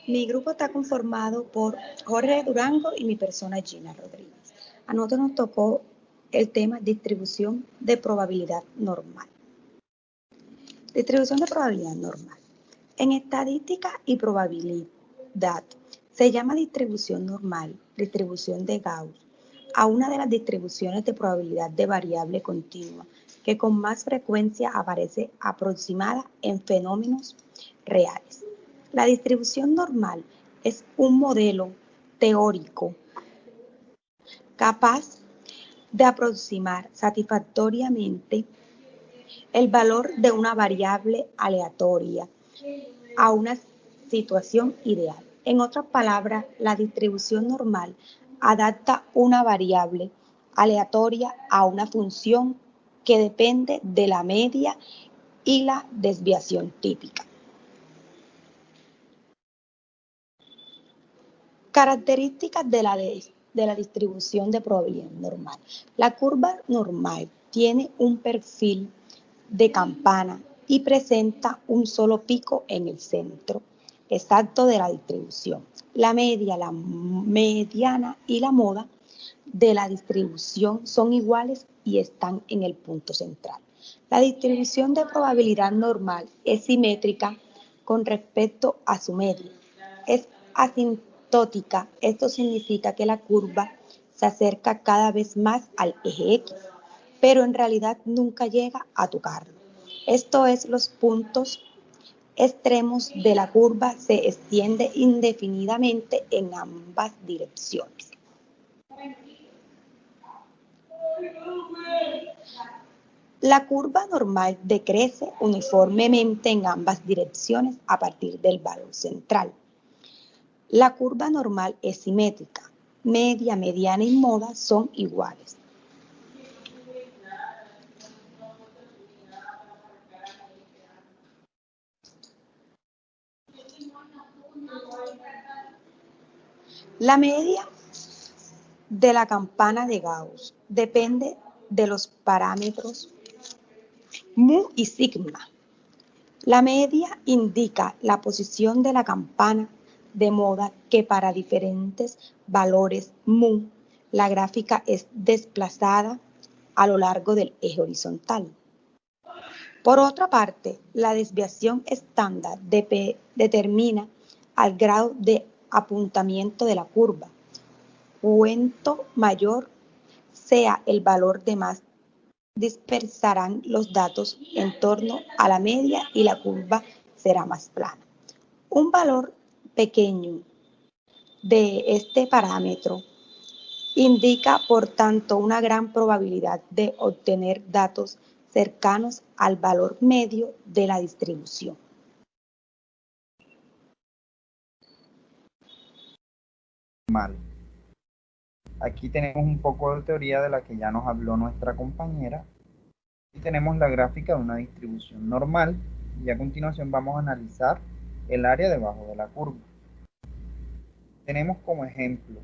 Mi grupo está conformado por Jorge Durango y mi persona Gina Rodríguez. A nosotros nos tocó el tema distribución de probabilidad normal. Distribución de probabilidad normal. En estadística y probabilidad se llama distribución normal, distribución de Gauss, a una de las distribuciones de probabilidad de variable continua que con más frecuencia aparece aproximada en fenómenos reales. La distribución normal es un modelo teórico capaz de aproximar satisfactoriamente el valor de una variable aleatoria a una situación ideal. En otras palabras, la distribución normal adapta una variable aleatoria a una función que depende de la media y la desviación típica. Características de la distribución de probabilidad normal. La curva normal tiene un perfil de campana y presenta un solo pico en el centro exacto de la distribución. La media, la mediana y la moda de la distribución son iguales y están en el punto central. La distribución de probabilidad normal es simétrica con respecto a su media. Es asintótica, esto significa que la curva se acerca cada vez más al eje X, pero en realidad nunca llega a tocarlo. Esto es, los puntos extremos de la curva se extiende indefinidamente en ambas direcciones. La curva normal decrece uniformemente en ambas direcciones a partir del valor central. La curva normal es simétrica. Media, mediana y moda son iguales. La media de la campana de Gauss depende de los parámetros mu y sigma. La media indica la posición de la campana, de modo que para diferentes valores mu, la gráfica es desplazada a lo largo del eje horizontal. Por otra parte, la desviación estándar determina el grado de apuntamiento de la curva. Cuanto mayor sea el valor de más, dispersarán los datos en torno a la media y la curva será más plana. Un valor pequeño de este parámetro indica, por tanto, una gran probabilidad de obtener datos cercanos al valor medio de la distribución. Mal. Aquí tenemos un poco de teoría de la que ya nos habló nuestra compañera. Y tenemos la gráfica de una distribución normal y a continuación vamos a analizar el área debajo de la curva. Tenemos como ejemplo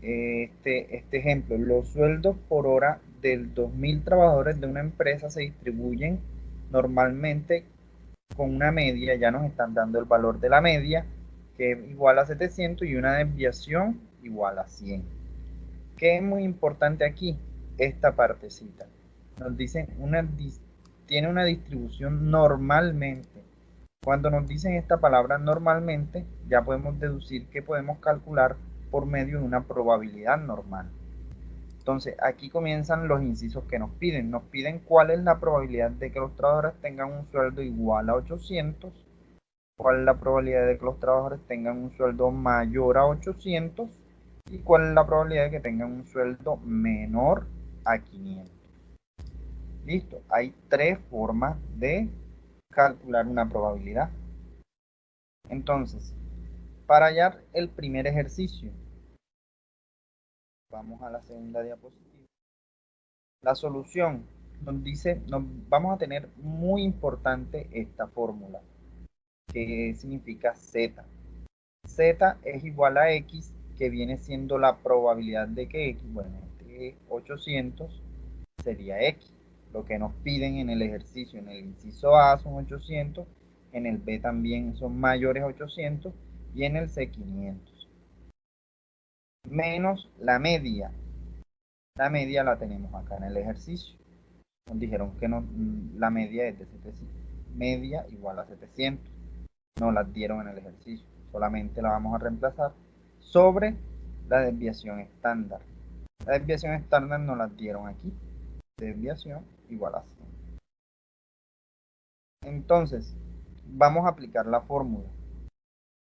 este ejemplo: los sueldos por hora de 2.000 trabajadores de una empresa se distribuyen normalmente con una media. Ya nos están dando el valor de la media, que es igual a 700, y una desviación igual a 100. ¿Qué es muy importante aquí? Esta partecita. Nos dicen tiene una distribución normalmente. Cuando nos dicen esta palabra normalmente, ya podemos deducir que podemos calcular por medio de una probabilidad normal. Entonces, aquí comienzan los incisos que nos piden. Nos piden cuál es la probabilidad de que los trabajadores tengan un sueldo igual a 800, cuál es la probabilidad de que los trabajadores tengan un sueldo mayor a 800 y cuál es la probabilidad de que tengan un sueldo menor a 500. Listo, hay tres formas de calcular una probabilidad. Entonces, para hallar el primer ejercicio, vamos a la segunda diapositiva. La solución nos dice, vamos a tener muy importante esta fórmula, que significa Z. Z es igual a X, que viene siendo la probabilidad de que X, bueno, este 800 sería X. Lo que nos piden en el ejercicio, en el inciso A son 800, en el B también son mayores a 800, viene el C500, menos la media. La media la tenemos acá en el ejercicio. Nos dijeron que no, la media es de 700, media igual a 700. No las dieron en el ejercicio, solamente la vamos a reemplazar sobre la desviación estándar. La desviación estándar nos la dieron aquí, desviación igual a 100. Entonces, vamos a aplicar la fórmula.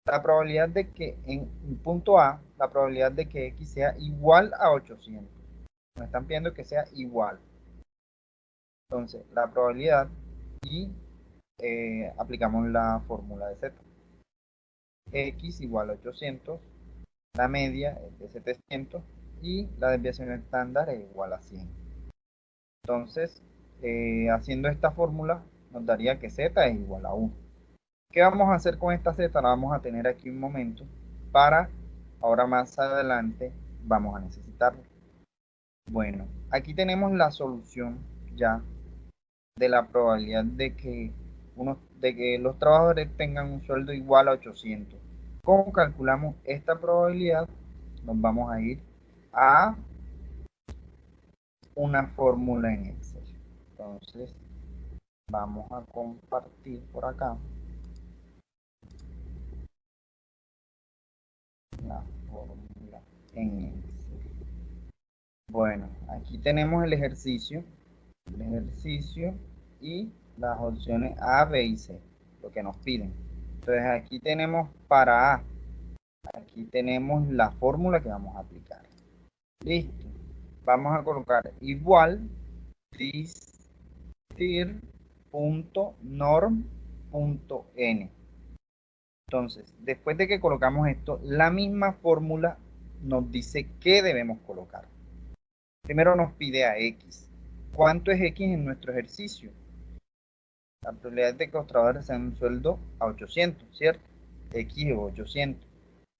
La probabilidad de que en punto A, la probabilidad de que X sea igual a 800. Nos están pidiendo que sea igual. Entonces, la probabilidad y aplicamos la fórmula de Z. X igual a 800, la media es de 700 y la desviación estándar es igual a 100. Entonces, haciendo esta fórmula, nos daría que Z es igual a 1. ¿Qué vamos a hacer con esta Z? La vamos a tener aquí un momento para, ahora más adelante, vamos a necesitarla. Bueno, aquí tenemos la solución ya de la probabilidad de que los trabajadores tengan un sueldo igual a 800. ¿Cómo calculamos esta probabilidad? Nos vamos a ir a una fórmula en Excel. Entonces, vamos a compartir por acá la fórmula en Excel. Bueno, aquí tenemos el ejercicio y las opciones A, B y C, lo que nos piden. Entonces aquí tenemos para A, aquí tenemos la fórmula que vamos a aplicar. Listo. Vamos a colocar igual distir.norm.n. Entonces, después de que colocamos esto, la misma fórmula nos dice qué debemos colocar. Primero nos pide a X. ¿Cuánto es X en nuestro ejercicio? La probabilidad de que los trabajadores sean un sueldo a 800, ¿cierto? X es 800.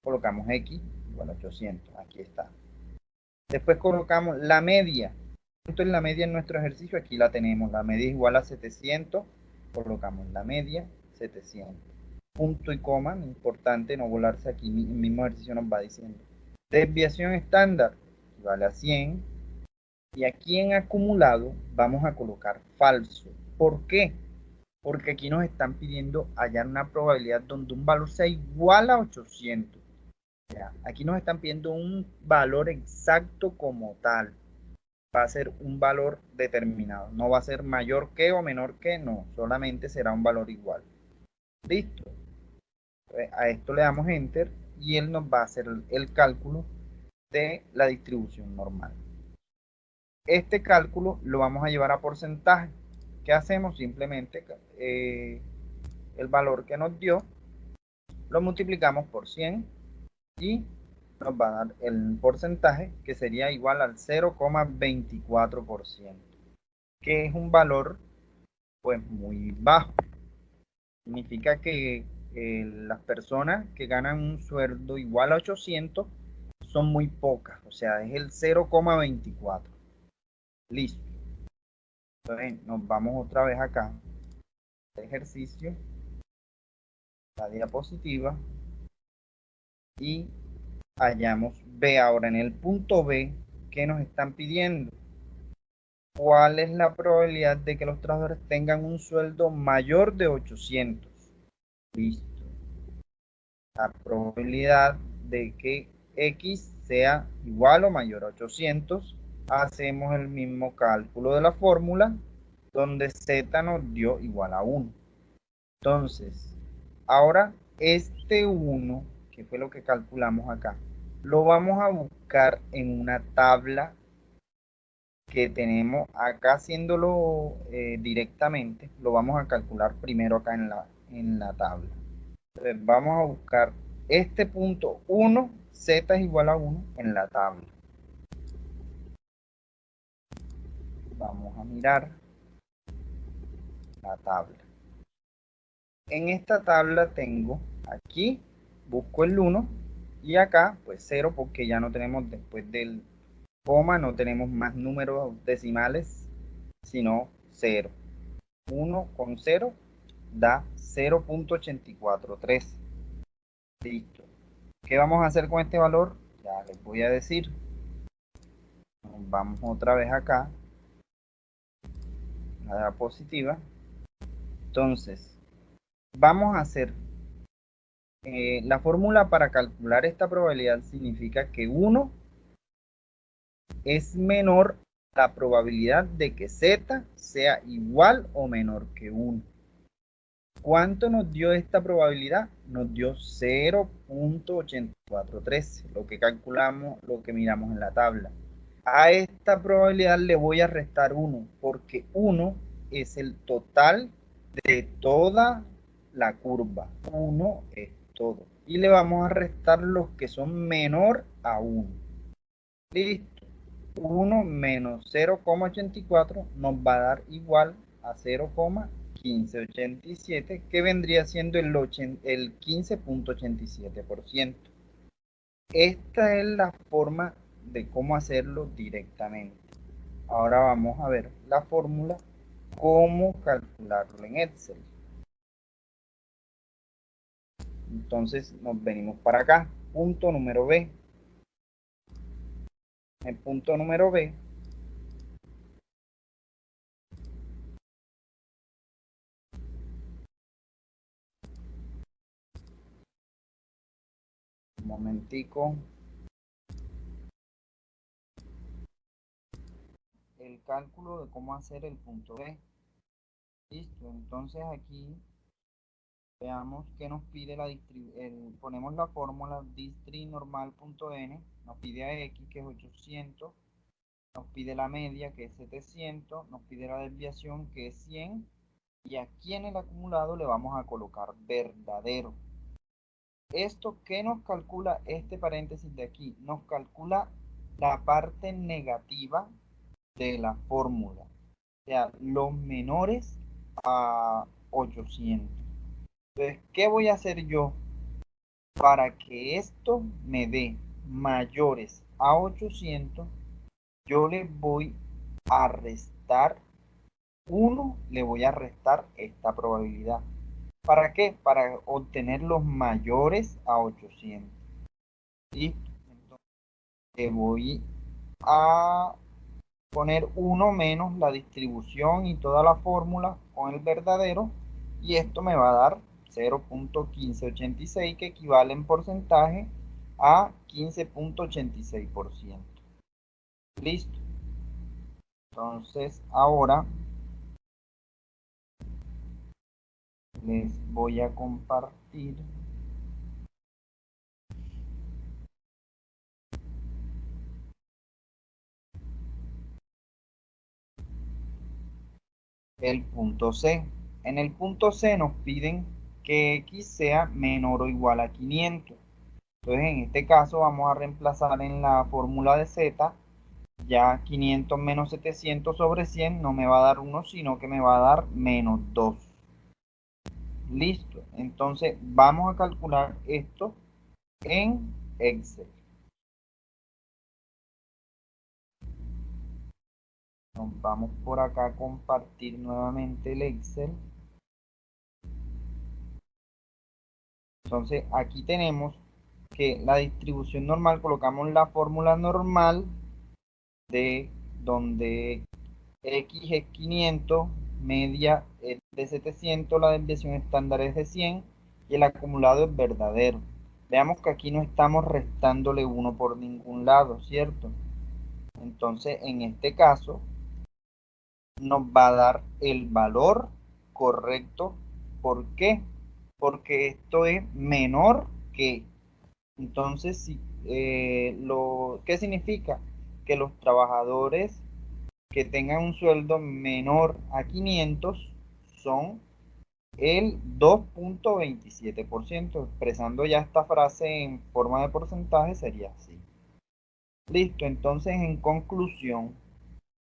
Colocamos X igual a 800. Aquí está. Después colocamos la media. ¿Cuánto es la media en nuestro ejercicio? Aquí la tenemos. La media es igual a 700. Colocamos la media, 700. Punto y coma, importante no volarse aquí. El mismo ejercicio nos va diciendo. Desviación estándar, vale a 100. Y aquí en acumulado vamos a colocar falso. ¿Por qué? Porque aquí nos están pidiendo hallar una probabilidad donde un valor sea igual a 800. Ya, aquí nos están pidiendo un valor exacto como tal. Va a ser un valor determinado. No va a ser mayor que o menor que, no. Solamente será un valor igual. Listo. A esto le damos Enter y él nos va a hacer el cálculo de la distribución normal. Este cálculo lo vamos a llevar a porcentaje. ¿Qué hacemos? Simplemente el valor que nos dio lo multiplicamos por 100 y nos va a dar el porcentaje que sería igual al 0,24%, que es un valor pues muy bajo. Significa que las personas que ganan un sueldo igual a 800 son muy pocas, o sea, es el 0,24. Listo. Entonces nos vamos otra vez acá, ejercicio, la diapositiva, y hallamos B. Ahora en el punto B, ¿qué nos están pidiendo? ¿Cuál es la probabilidad de que los trabajadores tengan un sueldo mayor de 800? Listo. La probabilidad de que X sea igual o mayor a 800. Hacemos el mismo cálculo de la fórmula, donde Z nos dio igual a 1. Entonces, ahora este 1, que fue lo que calculamos acá, lo vamos a buscar en una tabla que tenemos acá. Haciéndolo directamente, lo vamos a calcular primero acá en la tabla. Entonces vamos a buscar este punto 1, Z es igual a 1 en la tabla. Vamos a mirar la tabla. En esta tabla tengo aquí, busco el 1 y acá pues 0, porque ya no tenemos, después del coma, no tenemos más números decimales, sino 0. 1 con 0 da 0.843. Listo. ¿Qué vamos a hacer con este valor? Ya les voy a decir. Vamos otra vez acá, a la diapositiva. Entonces, vamos a hacer la fórmula para calcular esta probabilidad significa que 1 es menor a la probabilidad de que z sea igual o menor que 1. ¿Cuánto nos dio esta probabilidad? Nos dio 0.8413, lo que calculamos, lo que miramos en la tabla. A esta probabilidad le voy a restar 1, porque 1 es el total de toda la curva. 1 es todo. Y le vamos a restar los que son menor a 1. Listo. 1 menos 0,84 nos va a dar igual a 0,1587, que vendría siendo el 15.87%. Esta es la forma de cómo hacerlo directamente. Ahora vamos a ver la fórmula, cómo calcularlo en Excel. Entonces nos venimos para acá, punto número B. El punto número B un momentico, el cálculo de cómo hacer el punto B. Listo, entonces aquí veamos que nos pide ponemos la fórmula distri_normal.n, nos pide a x que es 800, nos pide la media que es 700, nos pide la desviación que es 100, y aquí en el acumulado le vamos a colocar verdadero. ¿Esto qué nos calcula este paréntesis de aquí? Nos calcula la parte negativa de la fórmula, o sea, los menores a 800. Entonces, ¿qué voy a hacer yo para que esto me dé mayores a 800? Yo le voy a restar 1, le voy a restar esta probabilidad. ¿Para qué? Para obtener los mayores a 800. ¿Listo? Entonces, le voy a poner 1 menos la distribución y toda la fórmula con el verdadero, y esto me va a dar 0.1586, que equivale en porcentaje a 15.86%. Listo. Entonces ahora les voy a compartir el punto C. En el punto C nos piden que X sea menor o igual a 500. Entonces en este caso vamos a reemplazar en la fórmula de Z, ya 500 menos 700 sobre 100 no me va a dar 1, sino que me va a dar menos 2. Listo. Entonces vamos a calcular esto en Excel. Nos vamos por acá a compartir nuevamente el Excel. Entonces aquí tenemos que la distribución normal, colocamos la fórmula normal de donde X es 500, media es de 700, la desviación estándar es de 100 y el acumulado es verdadero. Veamos que aquí no estamos restándole 1 por ningún lado, ¿cierto? Entonces en este caso nos va a dar el valor correcto. ¿Por qué? Porque esto es menor que. Entonces, ¿qué significa? Que los trabajadores que tengan un sueldo menor a 500 son el 2.27%. Expresando ya esta frase en forma de porcentaje sería así. Listo, entonces en conclusión,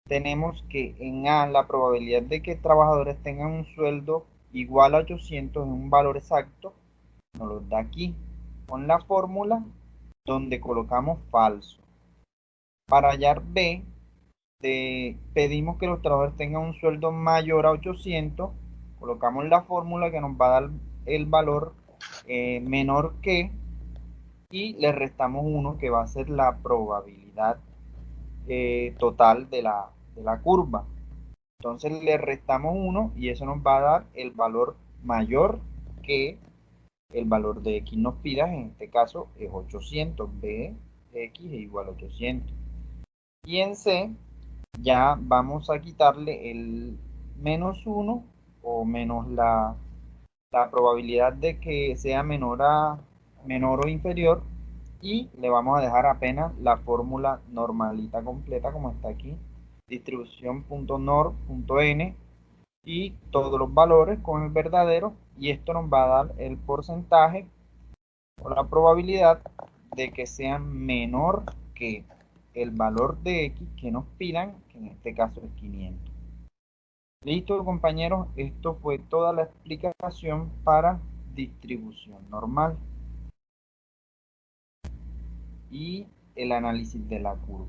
tenemos que en A la probabilidad de que trabajadores tengan un sueldo igual a 800 es un valor exacto, nos lo da aquí con la fórmula donde colocamos falso. Para hallar B, pedimos que los trabajadores tengan un sueldo mayor a 800, colocamos la fórmula que nos va a dar el valor menor que, y le restamos 1, que va a ser la probabilidad total de la curva. Entonces le restamos 1 y eso nos va a dar el valor mayor que el valor de x nos pida, en este caso es 800, b x es igual a 800. Y en c ya vamos a quitarle el menos 1 o menos la probabilidad de que sea menor o inferior, y le vamos a dejar apenas la fórmula normalita completa como está aquí, distribución.nor.n y todos los valores con el verdadero, y esto nos va a dar el porcentaje o la probabilidad de que sea menor que el valor de x que nos pidan, que en este caso es 500. Listo, compañeros, esto fue toda la explicación para distribución normal y el análisis de la curva.